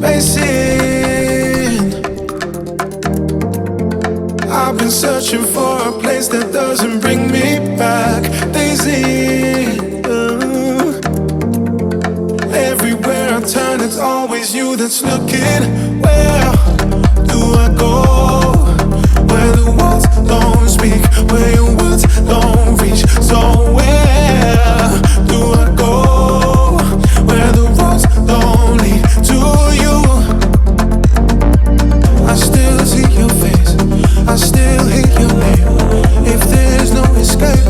spacing. I've been searching for a place that doesn't bring me back. Daisy, everywhere I turn, it's always you that's looking. Where do I go? Where the words don't speak, where your words don't reach. So where do I go? Where the roads don't lead to you. I still see your face, I still hear your name. If there's no escape,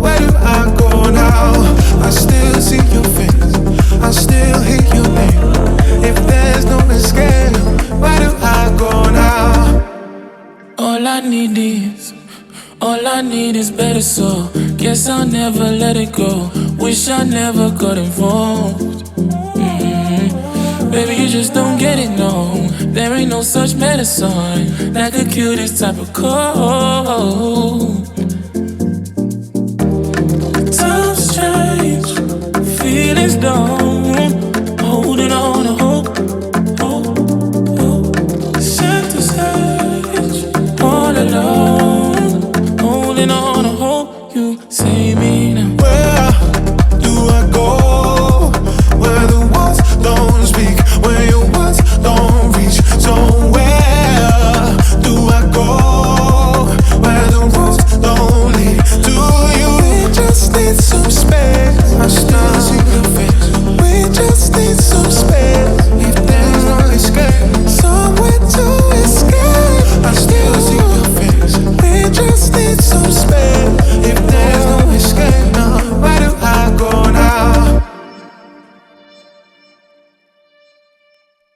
where do I go now? I still see your face, I still hear your name. If there's no escape, where do I go now? All I need is better, so guess I'll never let it go. Wish I never got involved. Baby, you just don't get it, no. There ain't no such medicine that could cure this type of cold.